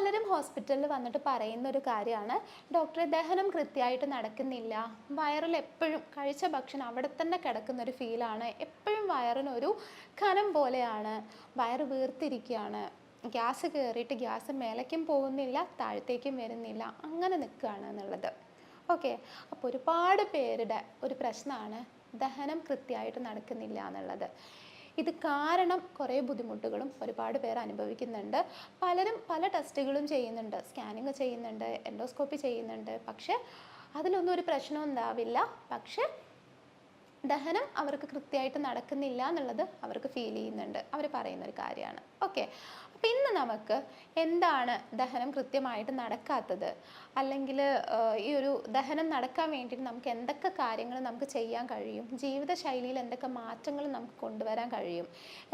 പലരും ഹോസ്പിറ്റലിൽ വന്നിട്ട് പറയുന്ന ഒരു കാര്യമാണ്, ഡോക്ടറെ ദഹനം കൃത്യമായിട്ട് നടക്കുന്നില്ല, വയറിൽ എപ്പോഴും കഴിച്ച ഭക്ഷണം അവിടെ തന്നെ കിടക്കുന്ന ഒരു ഫീലാണ്, എപ്പോഴും വയറിനൊരു കനം പോലെയാണ്, വയറ് വീർത്തിരിക്കുകയാണ്, ഗ്യാസ് കയറിയിട്ട് ഗ്യാസ് മേലേക്കും പോകുന്നില്ല താഴത്തേക്കും വരുന്നില്ല, അങ്ങനെ നിൽക്കുകയാണ് എന്നുള്ളത്. ഓക്കെ, അപ്പോൾ ഒരുപാട് പേരുടെ ഒരു പ്രശ്നമാണ് ദഹനം കൃത്യമായിട്ട് നടക്കുന്നില്ല എന്നുള്ളത്. ഇത് കാരണം കുറേ ബുദ്ധിമുട്ടുകളും ഒരുപാട് പേർ അനുഭവിക്കുന്നുണ്ട്. പലരും പല ടെസ്റ്റുകളും ചെയ്യുന്നുണ്ട്, സ്കാനിങ് ചെയ്യുന്നുണ്ട്, എൻഡോസ്കോപ്പി ചെയ്യുന്നുണ്ട്, പക്ഷെ അതിലൊന്നും ഒരു പ്രശ്നം ഉണ്ടാവില്ല. പക്ഷെ ദഹനം അവർക്ക് കൃത്യമായിട്ട് നടക്കുന്നില്ല എന്നുള്ളത് അവർക്ക് ഫീൽ ചെയ്യുന്നുണ്ട്, അവർ പറയുന്നൊരു കാര്യമാണ്. ഓക്കെ, അപ്പം ഇന്ന് നമുക്ക് എന്താണ് ദഹനം കൃത്യമായിട്ട് നടക്കാത്തത്, അല്ലെങ്കിൽ ഈ ഒരു ദഹനം നടക്കാൻ വേണ്ടിയിട്ട് നമുക്ക് എന്തൊക്കെ കാര്യങ്ങൾ നമുക്ക് ചെയ്യാൻ കഴിയും, ജീവിതശൈലിയിൽ എന്തൊക്കെ മാറ്റങ്ങൾ നമുക്ക് കൊണ്ടുവരാൻ കഴിയും,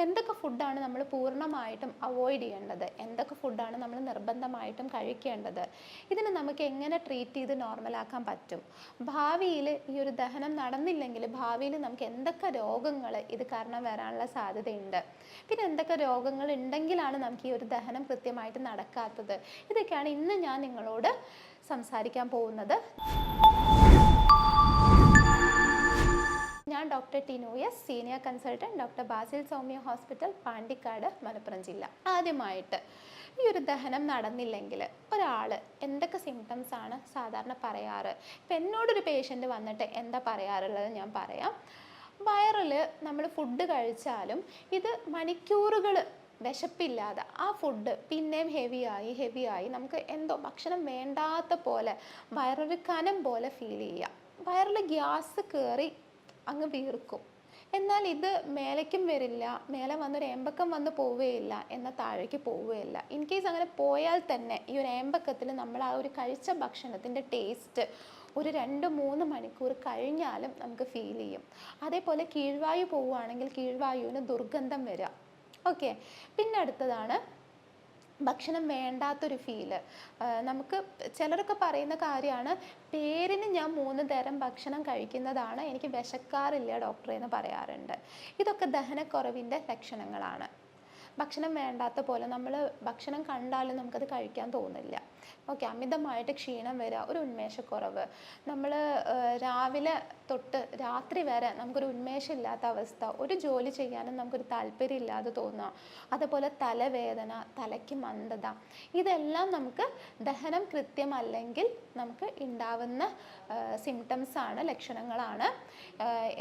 എന്തൊക്കെ ഫുഡാണ് നമ്മൾ പൂർണ്ണമായിട്ടും അവോയ്ഡ് ചെയ്യേണ്ടത്, എന്തൊക്കെ ഫുഡാണ് നമ്മൾ നിർബന്ധമായിട്ടും കഴിക്കേണ്ടത്, ഇതിന് നമുക്ക് എങ്ങനെ ട്രീറ്റ് ചെയ്ത് നോർമലാക്കാൻ പറ്റും, ഭാവിയിൽ ഈ ഒരു ദഹനം നടന്നില്ലെങ്കിൽ ഭാവിയിൽ നമുക്ക് എന്തൊക്കെ രോഗങ്ങൾ ഇത് കാരണം വരാനുള്ള സാധ്യതയുണ്ട്, പിന്നെ എന്തൊക്കെ രോഗങ്ങൾ ഉണ്ടെങ്കിലാണ് നമുക്ക് ഈ ഒരു ദഹനം കൃത്യമായിട്ട് നടക്കാത്തത്, ഇതൊക്കെയാണ് ഇന്ന് ഞാൻ നിങ്ങളോട് സംസാരിക്കാൻ പോകുന്നത്. ഞാൻ doctor Tinu S, senior consultant, doctor Basil Soumya hospital, Pandikkad, Malappuram ജില്ല. ആദ്യമായിട്ട് ഈ ഒരു ദഹനം നടന്നില്ലെങ്കിൽ ഒരാൾ എന്തൊക്കെ സിംറ്റംസ് ആണ് സാധാരണ പറയാറ്? ഇപ്പം എന്നോടൊരു പേഷ്യൻ്റ് വന്നിട്ട് എന്താ പറയാറുള്ളത് ഞാൻ പറയാം. വയറിൽ നമ്മൾ ഫുഡ് കഴിച്ചാലും ഇത് മണിക്കൂറുകൾ വിശപ്പില്ലാതെ ആ ഫുഡ് പിന്നെയും ഹെവിയായി നമുക്ക് എന്തോ ഭക്ഷണം വേണ്ടാത്ത പോലെ വയറൊരു കനം പോലെ ഫീൽ ചെയ്യുക, വയറിൽ ഗ്യാസ് കയറി അങ്ങ് വീർക്കും. എന്നാൽ ഇത് മേലേക്കും വരില്ല, മേലെ വന്നൊരു ഏമ്പക്കം വന്ന് പോവുകയില്ല, എന്നാൽ താഴേക്ക് പോവുകയില്ല. ഇൻ കേസ് അങ്ങനെ പോയാൽ തന്നെ ഈ ഒരു ഏമ്പക്കത്തിൽ നമ്മൾ ആ ഒരു കഴിച്ച ഭക്ഷണത്തിൻ്റെ ടേസ്റ്റ് ഒരു 2-3 മണിക്കൂർ കഴിഞ്ഞാലും നമുക്ക് ഫീൽ ചെയ്യും. അതേപോലെ കീഴ്വായു പോവുകയാണെങ്കിൽ കീഴ്വായുവിന് ദുർഗന്ധം വരിക. ഓക്കെ, പിന്നെ അടുത്തതാണ് ഭക്ഷണം വേണ്ടാത്തൊരു ഫീല്. നമുക്ക് ചിലരൊക്കെ പറയുന്ന കാര്യമാണ്, പേരിന് ഞാൻ 3 തരം ഭക്ഷണം കഴിക്കുന്നതാണ്, എനിക്ക് വിശക്കാറില്ല ഡോക്ടറെ എന്ന് പറയാറുണ്ട്. ഇതൊക്കെ ദഹനക്കുറവിൻ്റെ ലക്ഷണങ്ങളാണ്. ഭക്ഷണം വേണ്ടാത്ത പോലെ നമ്മൾ ഭക്ഷണം കണ്ടാലും നമുക്കത് കഴിക്കാൻ തോന്നില്ല. ഓക്കെ, അമിതമായിട്ട് ക്ഷീണം വരിക, ഒരു ഉന്മേഷക്കുറവ്, നമ്മൾ രാവിലെ തൊട്ട് രാത്രി വരെ നമുക്കൊരു ഉന്മേഷമില്ലാത്ത അവസ്ഥ, ഒരു ജോലി ചെയ്യാനും നമുക്കൊരു താല്പര്യം ഇല്ലാതെ തോന്നുക, അതുപോലെ തലവേദന, തലയ്ക്ക് മന്ദത, ഇതെല്ലാം നമുക്ക് ദഹനം കൃത്യമല്ലെങ്കിൽ നമുക്ക് ഉണ്ടാവുന്ന സിംറ്റംസാണ്, ലക്ഷണങ്ങളാണ്.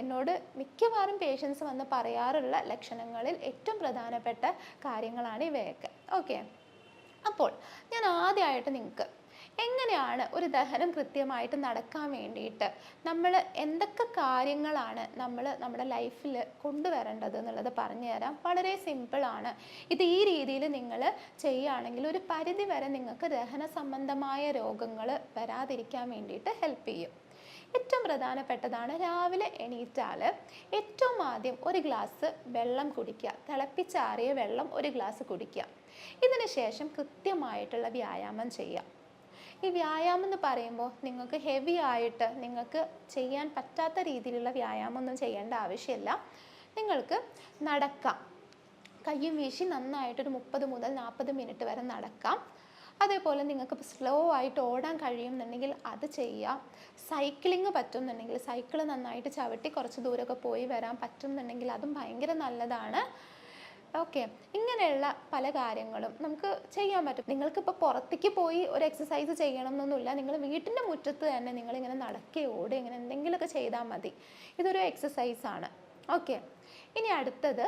എന്നോട് മിക്കവാറും പേഷ്യൻസ് വന്ന് പറയാറുള്ള ലക്ഷണങ്ങളിൽ ഏറ്റവും പ്രധാനപ്പെട്ട കാര്യങ്ങളാണ് ഇവയൊക്കെ. ഓക്കെ, അപ്പോൾ ഞാൻ ആദ്യമായിട്ട് നിങ്ങൾക്ക് എങ്ങനെയാണ് ഒരു ദഹനം കൃത്യമായിട്ട് നടക്കാൻ വേണ്ടിയിട്ട് നമ്മൾ എന്തൊക്കെ കാര്യങ്ങളാണ് നമ്മൾ നമ്മുടെ ലൈഫിൽ കൊണ്ടുവരേണ്ടത് എന്നുള്ളത് പറഞ്ഞു തരാം. വളരെ സിമ്പിളാണ്. ഇത് ഈ രീതിയിൽ നിങ്ങൾ ചെയ്യുകയാണെങ്കിൽ ഒരു പരിധി വരെ നിങ്ങൾക്ക് ദഹന സംബന്ധമായ രോഗങ്ങൾ വരാതിരിക്കാൻ വേണ്ടിയിട്ട് ഹെൽപ്പ് ചെയ്യും. ഏറ്റവും പ്രധാനപ്പെട്ടതാണ്, രാവിലെ എണീറ്റാൽ ഏറ്റവും ആദ്യം ഒരു ഗ്ലാസ് വെള്ളം കുടിക്കുക, തിളപ്പിച്ചാറിയ വെള്ളം ഒരു ഗ്ലാസ് കുടിക്കുക. ഇതിന് ശേഷം കൃത്യമായിട്ടുള്ള വ്യായാമം ചെയ്യുക. ഈ വ്യായാമം എന്ന് പറയുമ്പോൾ നിങ്ങൾക്ക് ഹെവി ആയിട്ട് നിങ്ങൾക്ക് ചെയ്യാൻ പറ്റാത്ത രീതിയിലുള്ള വ്യായാമം ഒന്നും ചെയ്യേണ്ട ആവശ്യമില്ല. നിങ്ങൾക്ക് നടക്കാം, കയ്യും വീശി നന്നായിട്ടൊരു 30 മുതൽ 40 മിനിറ്റ് വരെ നടക്കാം. അതേപോലെ നിങ്ങൾക്ക് സ്ലോ ആയിട്ട് ഓടാൻ കഴിയുമെന്നുണ്ടെങ്കിൽ അത് ചെയ്യുക. സൈക്ലിങ് പറ്റുമെന്നുണ്ടെങ്കിൽ സൈക്കിൾ നന്നായിട്ട് ചവിട്ടി കുറച്ച് ദൂരമൊക്കെ പോയി വരാൻ പറ്റുമെന്നുണ്ടെങ്കിൽ അതും ഭയങ്കര നല്ലതാണ്. ഓക്കെ, ഇങ്ങനെയുള്ള പല കാര്യങ്ങളും നമുക്ക് ചെയ്യാൻ പറ്റും. നിങ്ങൾക്കിപ്പോൾ പുറത്തേക്ക് പോയി ഒരു എക്സസൈസ് ചെയ്യണം എന്നൊന്നുമില്ല, നിങ്ങൾ വീട്ടിൻ്റെ മുറ്റത്ത് തന്നെ നിങ്ങളിങ്ങനെ നടക്കുകയോ ഓടുകയോ ഇങ്ങനെ എന്തെങ്കിലുമൊക്കെ ചെയ്താൽ മതി. ഇതൊരു എക്സസൈസാണ്. ഓക്കെ, ഇനി അടുത്തത്,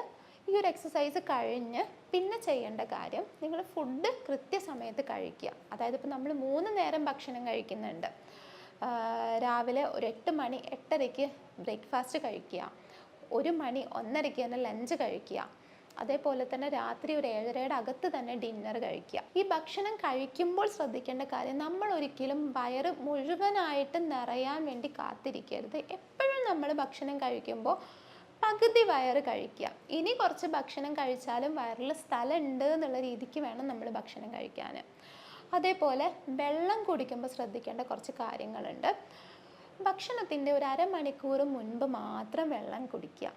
ഈ ഒരു എക്സസൈസ് കഴിഞ്ഞ് പിന്നെ ചെയ്യേണ്ട കാര്യം, നിങ്ങൾ ഫുഡ് കൃത്യസമയത്ത് കഴിക്കുക. അതായത് ഇപ്പോൾ നമ്മൾ 3 നേരം ഭക്ഷണം കഴിക്കുന്നുണ്ട്. രാവിലെ ഒരു 8 മണി 8:30 ബ്രേക്ക്ഫാസ്റ്റ് കഴിക്കുക, 1 മണി 1:30 തന്നെ ലഞ്ച് കഴിക്കുക, അതേപോലെ തന്നെ രാത്രി ഒരു 7:30യുടെ അകത്ത് തന്നെ ഡിന്നർ കഴിക്കുക. ഈ ഭക്ഷണം കഴിക്കുമ്പോൾ ശ്രദ്ധിക്കേണ്ട കാര്യം, നമ്മൾ ഒരിക്കലും വയറ് മുഴുവനായിട്ട് നിറയാൻ വേണ്ടി കാത്തിരിക്കരുത്. എപ്പോഴും നമ്മൾ ഭക്ഷണം കഴിക്കുമ്പോൾ പകുതി വയറ് കഴിക്കുക. ഇനി കുറച്ച് ഭക്ഷണം കഴിച്ചാലും വയറിൽ സ്ഥലമുണ്ട് എന്നുള്ള രീതിക്ക് വേണം നമ്മൾ ഭക്ഷണം കഴിക്കാൻ. അതേപോലെ വെള്ളം കുടിക്കുമ്പോൾ ശ്രദ്ധിക്കേണ്ട കുറച്ച് കാര്യങ്ങളുണ്ട്. ഭക്ഷണത്തിൻ്റെ ഒരു അരമണിക്കൂർ മുൻപ് മാത്രം വെള്ളം കുടിക്കുക.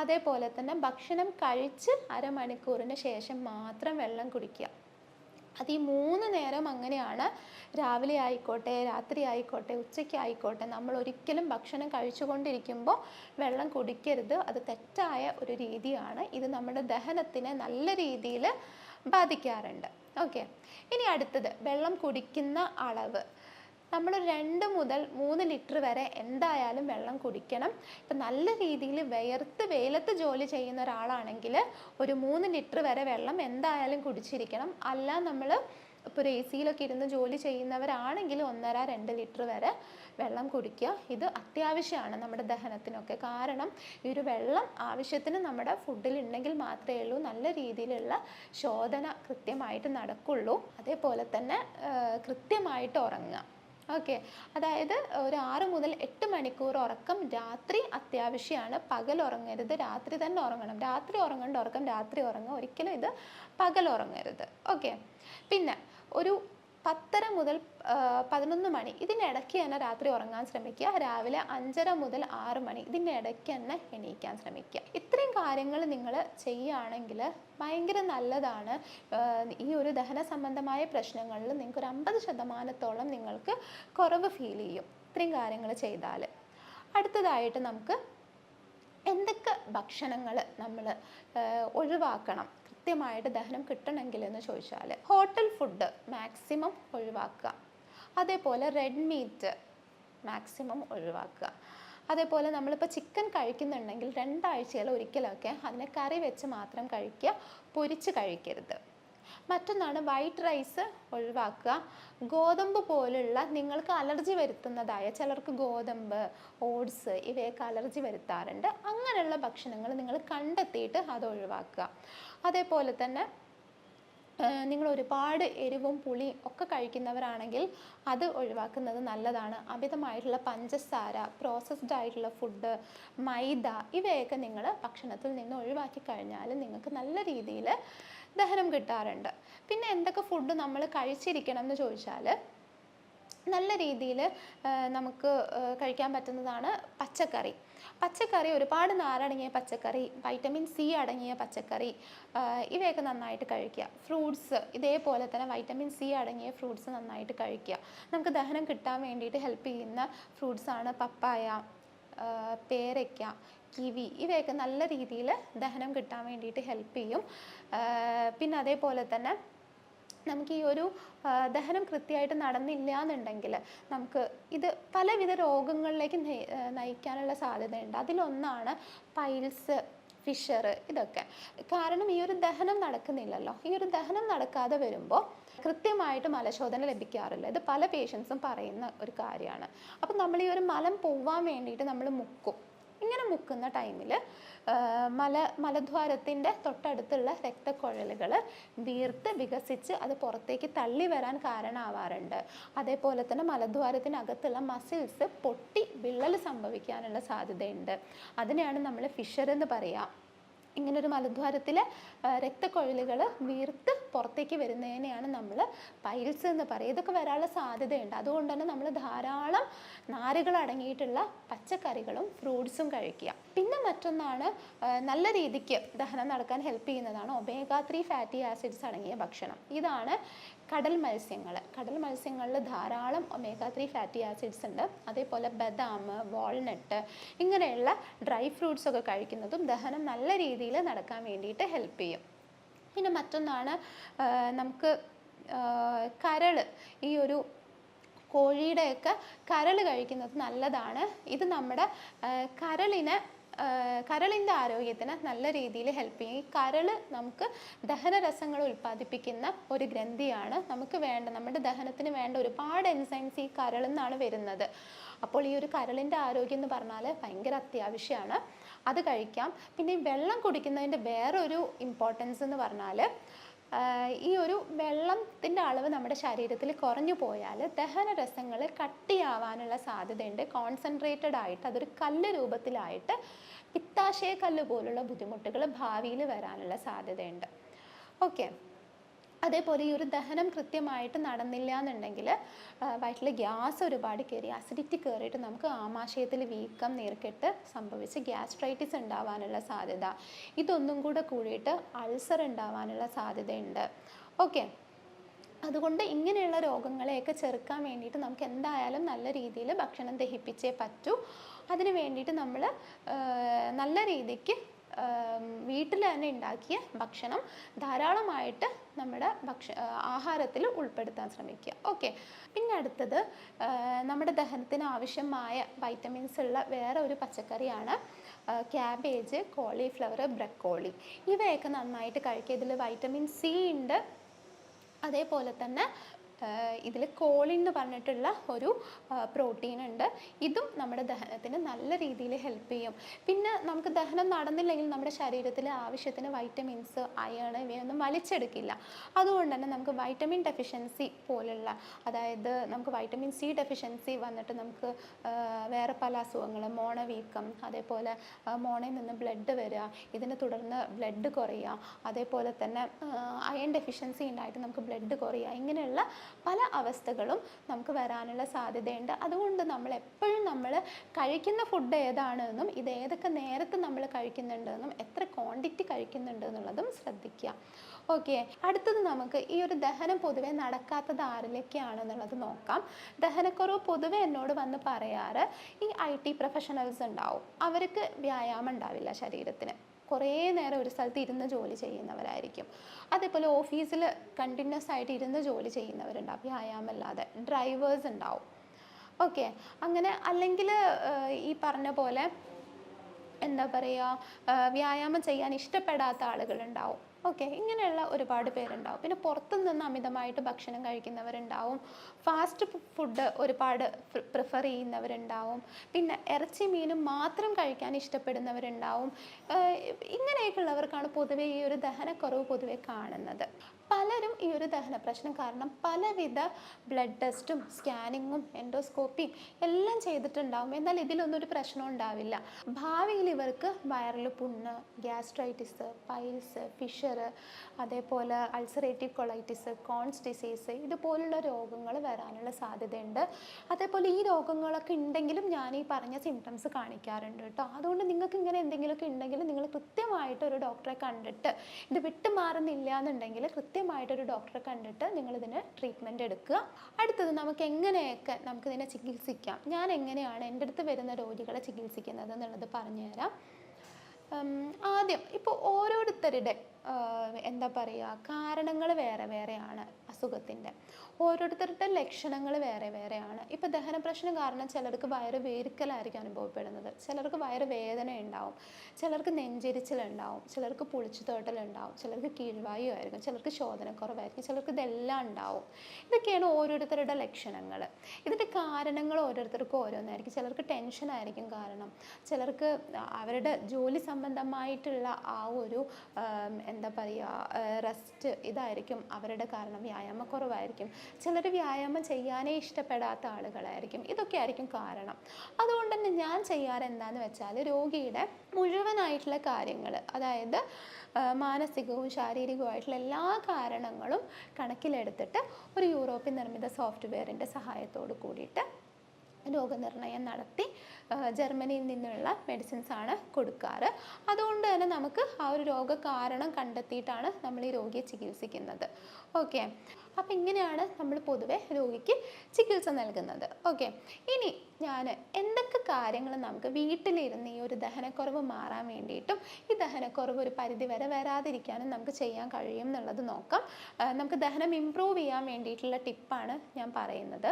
അതേപോലെ തന്നെ ഭക്ഷണം കഴിച്ച് അരമണിക്കൂറിന് ശേഷം മാത്രം വെള്ളം കുടിക്കുക. അത് ഈ 3 നേരം അങ്ങനെയാണ്. രാവിലെ ആയിക്കോട്ടെ, രാത്രി ആയിക്കോട്ടെ, ഉച്ചയ്ക്ക് ആയിക്കോട്ടെ, നമ്മൾ ഒരിക്കലും ഭക്ഷണം കഴിച്ചുകൊണ്ടിരിക്കുമ്പോൾ വെള്ളം കുടിക്കരുത്. അത് തെറ്റായ ഒരു രീതിയാണ്. ഇത് നമ്മുടെ ദഹനത്തിനെ നല്ല രീതിയിൽ ബാധിക്കാറുണ്ട്. ഓക്കെ, ഇനി അടുത്തത് വെള്ളം കുടിക്കുന്ന അളവ്. നമ്മൾ 2 മുതൽ 3 ലിറ്റർ വരെ എന്തായാലും വെള്ളം കുടിക്കണം. ഇപ്പം നല്ല രീതിയിൽ വിയർത്ത് വെയിലത്ത് ജോലി ചെയ്യുന്ന ഒരാളാണെങ്കിൽ ഒരു 3 ലിറ്റർ വരെ വെള്ളം എന്തായാലും കുടിച്ചിരിക്കണം. അല്ല നമ്മൾ ഇപ്പോൾ ഒരു AC യിലൊക്കെ ഇരുന്ന് ജോലി ചെയ്യുന്നവരാണെങ്കിൽ 1.5-2 ലിറ്റർ വരെ വെള്ളം കുടിക്കുക. ഇത് അത്യാവശ്യമാണ് നമ്മുടെ ദഹനത്തിനൊക്കെ. കാരണം ഈ ഒരു വെള്ളം ആവശ്യത്തിന് നമ്മുടെ ഫുഡിൽ ഉണ്ടെങ്കിൽ മാത്രമേ ഉള്ളൂ നല്ല രീതിയിലുള്ള ശോധന കൃത്യമായിട്ട് നടക്കുള്ളൂ. അതേപോലെ തന്നെ കൃത്യമായിട്ട് ഉറങ്ങുക. ഓക്കെ, അതായത് ഒരു 6 മുതൽ 8 മണിക്കൂർ ഉറക്കം രാത്രി അത്യാവശ്യമാണ്. പകൽ ഉറങ്ങരുത്, രാത്രി തന്നെ ഉറങ്ങണം. രാത്രി ഉറങ്ങേണ്ട ഉറക്കം രാത്രി ഉറങ്ങുക, ഒരിക്കലും ഇത് പകൽ ഉറങ്ങരുത്. ഓക്കെ, പിന്നെ ഒരു 10:30 മുതൽ 11 മണി ഇതിനിടയ്ക്ക് തന്നെ രാത്രി ഉറങ്ങാൻ ശ്രമിക്കുക. രാവിലെ 5:30 മുതൽ 6 മണി ഇതിൻ്റെ ഇടയ്ക്ക് തന്നെ എണീക്കാൻ ശ്രമിക്കുക. ഇത്രയും കാര്യങ്ങൾ നിങ്ങൾ ചെയ്യുകയാണെങ്കിൽ ഭയങ്കര നല്ലതാണ്. ഈ ഒരു ദഹന സംബന്ധമായ പ്രശ്നങ്ങളിൽ നിങ്ങൾക്ക് ഒരു 50% നിങ്ങൾക്ക് കുറവ് ഫീൽ ചെയ്യും ഇത്രയും കാര്യങ്ങൾ ചെയ്താൽ. അടുത്തതായിട്ട് നമുക്ക് എന്തൊക്കെ ഭക്ഷണങ്ങൾ നമ്മൾ ഒഴിവാക്കണം കൃത്യമായിട്ട് ദഹനം കിട്ടണമെങ്കിൽ എന്ന് ചോദിച്ചാൽ, ഹോട്ടൽ ഫുഡ് മാക്സിമം ഒഴിവാക്കുക. അതേപോലെ റെഡ് മീറ്റ് മാക്സിമം ഒഴിവാക്കുക. അതേപോലെ നമ്മളിപ്പോൾ ചിക്കൻ കഴിക്കുന്നുണ്ടെങ്കിൽ 2 ആഴ്ചയിൽ ഒരിക്കലൊക്കെ അതിനെ കറി വെച്ച് മാത്രം കഴിക്കുക, പൊരിച്ച് കഴിക്കരുത്. മറ്റൊന്നാണ് വൈറ്റ് റൈസ് ഒഴിവാക്കുക. ഗോതമ്പ് പോലുള്ള നിങ്ങൾക്ക് അലർജി വരുത്തുന്നതായ, ചിലർക്ക് ഗോതമ്പ്, ഓട്സ് ഇവയൊക്കെ അലർജി വരുത്താറുണ്ട്. അങ്ങനെയുള്ള ഭക്ഷണങ്ങൾ നിങ്ങൾ കണ്ടെത്തിയിട്ട് അത് ഒഴിവാക്കുക. അതേപോലെ തന്നെ നിങ്ങൾ ഒരുപാട് എരിവും പുളിയും ഒക്കെ കഴിക്കുന്നവരാണെങ്കിൽ അത് ഒഴിവാക്കുന്നത് നല്ലതാണ്. അമിതമായിട്ടുള്ള പഞ്ചസാര, പ്രോസസ്ഡ് ആയിട്ടുള്ള ഫുഡ്, മൈദ ഇവയൊക്കെ നിങ്ങൾ ഭക്ഷണത്തിൽ നിന്ന് ഒഴിവാക്കി കഴിഞ്ഞാൽ നിങ്ങൾക്ക് നല്ല രീതിയിൽ ദഹനം കിട്ടാറുണ്ട്. പിന്നെ എന്തൊക്കെ ഫുഡ് നമ്മൾ കഴിച്ചിരിക്കണം എന്ന് ചോദിച്ചാൽ, നല്ല രീതിയിൽ നമുക്ക് കഴിക്കാൻ പറ്റുന്നതാണ് പച്ചക്കറി. പച്ചക്കറി ഒരുപാട് നാരടങ്ങിയ പച്ചക്കറി, വൈറ്റമിൻ സി അടങ്ങിയ പച്ചക്കറി ഇവയൊക്കെ നന്നായിട്ട് കഴിക്കുക. ഫ്രൂട്ട്സ് ഇതേപോലെ തന്നെ വൈറ്റമിൻ സി അടങ്ങിയ ഫ്രൂട്ട്സ് നന്നായിട്ട് കഴിക്കുക. നമുക്ക് ദഹനം കിട്ടാൻ വേണ്ടിയിട്ട് ഹെൽപ്പ് ചെയ്യുന്ന ഫ്രൂട്ട്സാണ് പപ്പായ, പേരയ്ക്ക, കിവി ഇവയൊക്കെ നല്ല രീതിയിൽ ദഹനം കിട്ടാൻ വേണ്ടിയിട്ട് ഹെൽപ്പ് ചെയ്യും. പിന്നെ അതേപോലെ തന്നെ നമുക്ക് ഈ ഒരു ദഹനം കൃത്യമായിട്ട് നടന്നില്ല എന്നുണ്ടെങ്കിൽ നമുക്ക് ഇത് പലവിധ രോഗങ്ങളിലേക്ക് നയിക്കാനുള്ള സാധ്യതയുണ്ട്. അതിലൊന്നാണ് പൈൽസ്, ഫിഷർ ഇതൊക്കെ. കാരണം ഈ ഒരു ദഹനം നടക്കുന്നില്ലല്ലോ. ഈ ഒരു ദഹനം നടക്കാതെ വരുമ്പോൾ കൃത്യമായിട്ട് മലശോധന ലഭിക്കാറില്ല. ഇത് പല പേഷ്യൻസും പറയുന്ന ഒരു കാര്യമാണ്. അപ്പം നമ്മൾ ഈ ഒരു മലം പോവാൻ വേണ്ടിയിട്ട് നമ്മൾ മുക്കും. ഇങ്ങനെ മുക്കുന്ന ടൈമിൽ മലദ്വാരത്തിൻ്റെ തൊട്ടടുത്തുള്ള രക്തക്കുഴലുകൾ വീർത്ത് വികസിച്ച് അത് പുറത്തേക്ക് തള്ളി വരാൻ കാരണമാവാറുണ്ട്. അതേപോലെ തന്നെ മലദ്വാരത്തിനകത്തുള്ള മസിൽസ് പൊട്ടി വിള്ളൽ സംഭവിക്കാനുള്ള സാധ്യതയുണ്ട്. അതിനെയാണ് നമ്മൾ ഫിഷർ എന്ന് പറയുക. ഇങ്ങനൊരു മലദ്വാരത്തിലെ രക്തക്കുഴലുകൾ വീർത്ത് പുറത്തേക്ക് വരുന്നതിനെയാണ് നമ്മൾ പൈൽസ് എന്ന് പറയുക. ഇതൊക്കെ വരാനുള്ള സാധ്യതയുണ്ട്. അതുകൊണ്ട് തന്നെ നമ്മൾ ധാരാളം നാരുകൾ അടങ്ങിയിട്ടുള്ള പച്ചക്കറികളും ഫ്രൂട്ട്സും കഴിക്കുക. പിന്നെ മറ്റൊന്നാണ് നല്ല രീതിക്ക് ദഹനം നടക്കാൻ ഹെൽപ്പ് ചെയ്യുന്നതാണ് omega-3 ഫാറ്റി ആസിഡ്സ് അടങ്ങിയ ഭക്ഷണം. ഇതാണ് കടൽ മത്സ്യങ്ങൾ. കടൽ മത്സ്യങ്ങളിൽ ധാരാളം omega-3 ഫാറ്റി ആസിഡ്സ് ഉണ്ട്. അതേപോലെ ബദാം, വാൾനട്ട് ഇങ്ങനെയുള്ള ഡ്രൈ ഫ്രൂട്ട്സ് ഒക്കെ കഴിക്കുന്നതും ദഹനം നല്ല രീതിയിൽ നടക്കാൻ വേണ്ടിയിട്ട് ഹെൽപ്പ് ചെയ്യും. പിന്നെ മറ്റൊന്നാണ് നമുക്ക് കരൾ, ഈ ഒരു കോഴിയുടെയൊക്കെ കരൾ കഴിക്കുന്നത് നല്ലതാണ്. ഇത് നമ്മുടെ കരളിൻ്റെ ആരോഗ്യത്തിന് നല്ല രീതിയിൽ ഹെൽപ്പ് ചെയ്യും. ഈ കരൾ നമുക്ക് ദഹനരസങ്ങൾ ഉൽപ്പാദിപ്പിക്കുന്ന ഒരു ഗ്രന്ഥിയാണ്. നമുക്ക് വേണ്ട, നമ്മുടെ ദഹനത്തിന് വേണ്ട ഒരുപാട് എൻസൈംസ് ഈ കരളിൽ നിന്നാണ് വരുന്നത്. അപ്പോൾ ഈ ഒരു കരളിൻ്റെ ആരോഗ്യം എന്ന് പറഞ്ഞാൽ ഭയങ്കര അത്യാവശ്യമാണ്. അത് കഴിക്കാം. പിന്നെ ഈ വെള്ളം കുടിക്കുന്നതിൻ്റെ വേറൊരു ഇമ്പോർട്ടൻസ് എന്ന് പറഞ്ഞാൽ, ഈ ഒരു വെള്ളത്തിൻ്റെ അളവ് നമ്മുടെ ശരീരത്തിൽ കുറഞ്ഞു പോയാൽ ദഹനരസങ്ങൾ കട്ടിയാവാനുള്ള സാധ്യതയുണ്ട്. കോൺസെൻട്രേറ്റഡ് ആയിട്ട് അതൊരു കല്ല് രൂപത്തിലായിട്ട് പിത്താശയ കല്ല് പോലുള്ള ബുദ്ധിമുട്ടുകൾ ഭാവിയിൽ വരാനുള്ള സാധ്യതയുണ്ട്. ഓക്കെ, അതേപോലെ ഈ ഒരു ദഹനം കൃത്യമായിട്ട് നടന്നില്ല എന്നുണ്ടെങ്കിൽ വയറ്റിൽ ഗ്യാസ് ഒരുപാട് കയറി, അസിഡിറ്റി കയറിയിട്ട് നമുക്ക് ആമാശയത്തിൽ വീക്കം, നീർക്കെട്ട് സംഭവിച്ച് ഗ്യാസ്ട്രൈറ്റിസ് ഉണ്ടാവാനുള്ള സാധ്യത, ഇതൊന്നും കൂടെ കൂടിയിട്ട് അൾസർ ഉണ്ടാവാനുള്ള സാധ്യതയുണ്ട്. ഓക്കെ, അതുകൊണ്ട് ഇങ്ങനെയുള്ള രോഗങ്ങളെയൊക്കെ ചെറുക്കാൻ വേണ്ടിയിട്ട് നമുക്ക് എന്തായാലും നല്ല രീതിയിൽ ഭക്ഷണം ദഹിപ്പിച്ചേ പറ്റൂ. അതിന് വേണ്ടിയിട്ട് നമ്മൾ നല്ല രീതിക്ക് വീട്ടിൽ തന്നെ ഉണ്ടാക്കിയ ഭക്ഷണം ധാരാളമായിട്ട് നമ്മുടെ ആഹാരത്തിൽ ഉൾപ്പെടുത്താൻ ശ്രമിക്കുക. ഓക്കെ. പിന്നെ അടുത്തത് നമ്മുടെ ദഹനത്തിന് ആവശ്യമായ വൈറ്റമിൻസ് ഉള്ള വേറെ ഒരു പച്ചക്കറിയാണ് ക്യാബേജ്, കോളിഫ്ലവർ, ബ്രക്കോളി. ഇവയൊക്കെ നന്നായിട്ട് കഴിക്കുക. ഇതിൽ വൈറ്റമിൻ സി ഉണ്ട്. അതേപോലെ തന്നെ ഇതിൽ കോളിൻ എന്ന് പറഞ്ഞിട്ടുള്ള ഒരു പ്രോട്ടീൻ ഉണ്ട്. ഇതും നമ്മുടെ ദഹനത്തിന് നല്ല രീതിയിൽ ഹെൽപ്പ് ചെയ്യും. പിന്നെ നമുക്ക് ദഹനം നടന്നില്ലെങ്കിൽ നമ്മുടെ ശരീരത്തിൽ ആവശ്യത്തിന് വൈറ്റമിൻസ്, അയൺ ഇവയൊന്നും വലിച്ചെടുക്കില്ല. അതുകൊണ്ട് തന്നെ നമുക്ക് വൈറ്റമിൻ ഡെഫിഷ്യൻസി പോലുള്ള, അതായത് നമുക്ക് വൈറ്റമിൻ സി ഡെഫിഷ്യൻസി വന്നിട്ട് നമുക്ക് വേറെ പല അസുഖങ്ങളും, മോണവീക്കം, അതേപോലെ മോണയിൽ നിന്ന് ബ്ലഡ് വരിക, ഇതിനെ തുടർന്ന് ബ്ലഡ് കുറയുക, അതേപോലെ തന്നെ അയൺ ഡെഫിഷ്യൻസി ഉണ്ടായിട്ട് നമുക്ക് ബ്ലഡ് കുറയുക, ഇങ്ങനെയുള്ള പല അവസ്ഥകളും നമുക്ക് വരാനുള്ള സാധ്യതയുണ്ട്. അതുകൊണ്ട് നമ്മൾ എപ്പോഴും നമ്മൾ കഴിക്കുന്ന ഫുഡ് ഏതാണെന്നും ഇത് ഏതൊക്കെ നേരത്തെ നമ്മൾ കഴിക്കുന്നുണ്ടെന്നും എത്ര ക്വാണ്ടിറ്റി കഴിക്കുന്നുണ്ട് എന്നുള്ളതും ശ്രദ്ധിക്കുക. ഓക്കെ. അടുത്തത് നമുക്ക് ഈ ഒരു ദഹനം പൊതുവെ നടക്കാത്തത് ആരിലേക്കാണെന്നുള്ളത് നോക്കാം. ദഹനക്കുറവ് പൊതുവെ എന്നോട് വന്ന് പറയാറ് ഈ IT പ്രൊഫഷണൽസ് ഉണ്ടാവും. അവർക്ക് വ്യായാമം ഉണ്ടാവില്ല ശരീരത്തിന്. കുറേ നേരം ഒരു സ്ഥലത്ത് ഇരുന്ന് ജോലി ചെയ്യുന്നവരായിരിക്കും. അതേപോലെ ഓഫീസിൽ കണ്ടിന്യൂസ് ആയിട്ട് ഇരുന്ന് ജോലി ചെയ്യുന്നവരുണ്ടാവും, വ്യായാമമല്ലാതെ. ഡ്രൈവേഴ്സ് ഉണ്ടാവും. ഓക്കെ. അങ്ങനെ അല്ലെങ്കിൽ ഈ പറഞ്ഞ പോലെ എന്താ പറയുക, വ്യായാമം ചെയ്യാൻ ഇഷ്ടപ്പെടാത്ത ആളുകളുണ്ടാവും. ഓക്കെ. ഇങ്ങനെയുള്ള ഒരുപാട് പേരുണ്ടാവും. പിന്നെ പുറത്തു നിന്ന് അമിതമായിട്ട് ഭക്ഷണം കഴിക്കുന്നവരുണ്ടാവും. ഫാസ്റ്റ് ഫുഡ് ഒരുപാട് പ്രിഫർ ചെയ്യുന്നവരുണ്ടാവും. പിന്നെ ഇറച്ചി മീനും മാത്രം കഴിക്കാൻ ഇഷ്ടപ്പെടുന്നവരുണ്ടാവും. ഇങ്ങനെയൊക്കെയുള്ളവർക്കാണ് പൊതുവെ ഈ ഒരു ദഹനക്കുറവ് പൊതുവെ കാണുന്നത്. പലരും ഈ ഒരു ദഹന പ്രശ്നം കാരണം പലവിധ ബ്ലഡ് ടെസ്റ്റും സ്കാനിങ്ങും എൻഡോസ്കോപ്പിയും എല്ലാം ചെയ്തിട്ടുണ്ടാവും. എന്നാൽ ഇതിലൊന്നും ഒരു പ്രശ്നം ഉണ്ടാവില്ല. ഭാവിയിൽ ഇവർക്ക് വയറിൽ പുണ്ണ്, ഗ്യാസ്ട്രൈറ്റിസ്, പൈൽസ്, ഫിഷർ, അതേപോലെ അൾസറേറ്റീവ് കൊളൈറ്റിസ്, കോൺസ് ഡിസീസ് ഇതുപോലുള്ള രോഗങ്ങൾ വരാനുള്ള സാധ്യതയുണ്ട്. അതേപോലെ ഈ രോഗങ്ങളൊക്കെ ഉണ്ടെങ്കിലും ഞാൻ ഈ പറഞ്ഞ സിംറ്റംസ് കാണിക്കാറുണ്ട് കേട്ടോ. അതുകൊണ്ട് നിങ്ങൾക്ക് ഇങ്ങനെ എന്തെങ്കിലുമൊക്കെ ഉണ്ടെങ്കിൽ നിങ്ങൾ കൃത്യമായിട്ട് ഒരു ഡോക്ടറെ കണ്ടിട്ട്, ഇത് വിട്ടുമാറുന്നില്ല എന്നുണ്ടെങ്കിൽ കൃത്യമായിട്ടൊരു ഡോക്ടറെ കണ്ടിട്ട് നിങ്ങളിതിന് ട്രീറ്റ്മെൻറ്റ് എടുക്കുക. അടുത്തത് നമുക്ക് എങ്ങനെയൊക്കെ നമുക്കിതിനെ ചികിത്സിക്കാം, ഞാൻ എങ്ങനെയാണ് എൻ്റെ അടുത്ത് വരുന്ന രോഗികളെ ചികിത്സിക്കുന്നത് എന്നുള്ളത് പറഞ്ഞുതരാം. ആദ്യം ഇപ്പോൾ ഓരോരുത്തരുടെ എന്താ പറയുക, കാരണങ്ങൾ വേറെ വേറെയാണ് അസുഖത്തിൻ്റെ. ഓരോരുത്തരുടെ ലക്ഷണങ്ങൾ വേറെ വേറെയാണ്. ഇപ്പോൾ ദഹന പ്രശ്നം കാരണം ചിലർക്ക് വയറ് വേർക്കലായിരിക്കും അനുഭവപ്പെടുന്നത്, ചിലർക്ക് വയറ് വേദന ഉണ്ടാവും, ചിലർക്ക് നെഞ്ചെരിച്ചിലുണ്ടാവും, ചിലർക്ക് പുളിച്ചുതേട്ടലുണ്ടാവും, ചിലർക്ക് കീഴ്വായു ആയിരിക്കും, ചിലർക്ക് ശോധനക്കുറവായിരിക്കും, ചിലർക്ക് ഇതെല്ലാം ഉണ്ടാവും. ഇതൊക്കെയാണ് ഓരോരുത്തരുടെ ലക്ഷണങ്ങൾ. ഇതിൻ്റെ കാരണങ്ങൾ ഓരോരുത്തർക്കും ഓരോന്നായിരിക്കും. ചിലർക്ക് ടെൻഷനായിരിക്കും കാരണം, ചിലർക്ക് അവരുടെ ജോലി സംബന്ധമായിട്ടുള്ള ആ ഒരു എന്താ പറയുക റെസ്റ്റ് ഇതായിരിക്കും അവരുടെ കാരണം, വ്യായാമക്കുറവായിരിക്കും. ചിലർ വ്യായാമം ചെയ്യാനേ ഇഷ്ടപ്പെടാത്ത ആളുകളായിരിക്കും. ഇതൊക്കെ ആയിരിക്കും കാരണം. അതുകൊണ്ട് തന്നെ ഞാൻ ചെയ്യാറ് എന്താണെന്ന് വെച്ചാൽ രോഗിയുടെ മുഴുവനായിട്ടുള്ള കാര്യങ്ങൾ, അതായത് മാനസികവും ശാരീരികവുമായിട്ടുള്ള എല്ലാ കാരണങ്ങളും കണക്കിലെടുത്തിട്ട് ഒരു യൂറോപ്യൻ നിർമ്മിത സോഫ്റ്റ്വെയറിൻ്റെ സഹായത്തോട് കൂടിയിട്ട് രോഗനിർണയം നടത്തി ജർമ്മനിയിൽ നിന്നുള്ള മെഡിസിൻസാണ് കൊടുക്കാറ്. അതുകൊണ്ട് തന്നെ നമുക്ക് ആ ഒരു രോഗകാരണം കണ്ടെത്തിയിട്ടാണ് നമ്മൾ ഈ രോഗിയെ ചികിത്സിക്കുന്നത്. ഓക്കെ. അപ്പം ഇങ്ങനെയാണ് നമ്മൾ പൊതുവെ രോഗിക്ക് ചികിത്സ നൽകുന്നത്. ഓക്കെ. ഇനി ഞാൻ എന്തൊക്കെ കാര്യങ്ങൾ നമുക്ക് വീട്ടിലിരുന്ന് ഈ ഒരു ദഹനക്കുറവ് മാറാൻ വേണ്ടിയിട്ടും ഈ ദഹനക്കുറവ് ഒരു പരിധി വരെ വരാതിരിക്കാനും നമുക്ക് ചെയ്യാൻ കഴിയും എന്നുള്ളത് നോക്കാം. നമുക്ക് ദഹനം ഇംപ്രൂവ് ചെയ്യാൻ വേണ്ടിയിട്ടുള്ള ടിപ്പാണ് ഞാൻ പറയുന്നത്.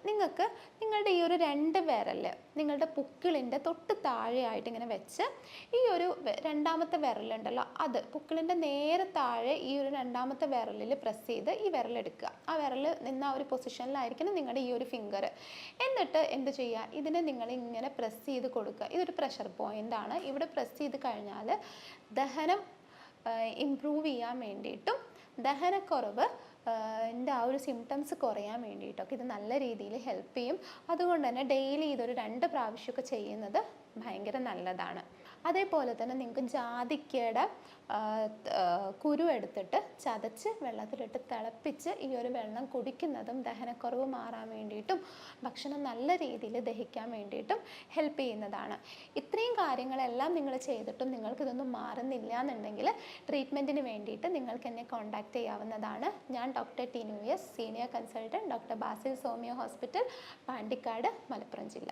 നിങ്ങൾക്ക് നിങ്ങളുടെ ഈ ഒരു 2 വിരൽ നിങ്ങളുടെ പുക്കിളിൻ്റെ തൊട്ട് താഴെയായിട്ട് ഇങ്ങനെ വെച്ച് ഈ ഒരു രണ്ടാമത്തെ വിരലുണ്ടല്ലോ അത് പുക്കിളിൻ്റെ നേരെ താഴെ ഈ ഒരു രണ്ടാമത്തെ വിരലിൽ പ്രസ് ചെയ്ത് ഈ വിരലെടുക്കുക. ആ വിരൽ നിന്ന് ആ ഒരു പൊസിഷനിലായിരിക്കണം നിങ്ങളുടെ ഈ ഒരു ഫിംഗർ. എന്നിട്ട് എന്ത് ചെയ്യുക, ഇതിനെ നിങ്ങൾ ഇങ്ങനെ പ്രസ് ചെയ്ത് കൊടുക്കുക. ഇതൊരു പ്രഷർ പോയിൻ്റാണ്. ഇവിടെ പ്രസ് ചെയ്ത് കഴിഞ്ഞാൽ ദഹനം ഇംപ്രൂവ് ചെയ്യാൻ വേണ്ടിയിട്ടും ദഹനക്കുറവ് ആ ഒരു സിംറ്റംസ് കുറയാൻ വേണ്ടിയിട്ടൊക്കെ ഇത് നല്ല രീതിയിൽ ഹെൽപ്പ് ചെയ്യും. അതുകൊണ്ട് തന്നെ ഡെയിലി ഇതൊരു 2 പ്രാവശ്യമൊക്കെ ചെയ്യുന്നത് ഭയങ്കര നല്ലതാണ്. അതേപോലെ തന്നെ നിങ്ങൾക്ക് ജാതിക്കയുടെ കുരു എടുത്തിട്ട് ചതച്ച് വെള്ളത്തിലിട്ട് തിളപ്പിച്ച് ഈ ഒരു വെള്ളം കുടിക്കുന്നതും ദഹനക്കുറവ് മാറാൻ വേണ്ടിയിട്ടും ഭക്ഷണം നല്ല രീതിയിൽ ദഹിക്കാൻ വേണ്ടിയിട്ടും ഹെൽപ്പ് ചെയ്യുന്നതാണ്. ഇത്രയും കാര്യങ്ങളെല്ലാം നിങ്ങൾ ചെയ്തിട്ടും നിങ്ങൾക്കിതൊന്നും മാറുന്നില്ല എന്നുണ്ടെങ്കിൽ ട്രീറ്റ്മെൻറ്റിന് വേണ്ടിയിട്ട് നിങ്ങൾക്ക് എന്നെ കോൺടാക്റ്റ് ചെയ്യാവുന്നതാണ്. ഞാൻ doctor Tinu S, senior consultant, doctor Basil Somio hospital, Pandikkad, Malappuram ജില്ല.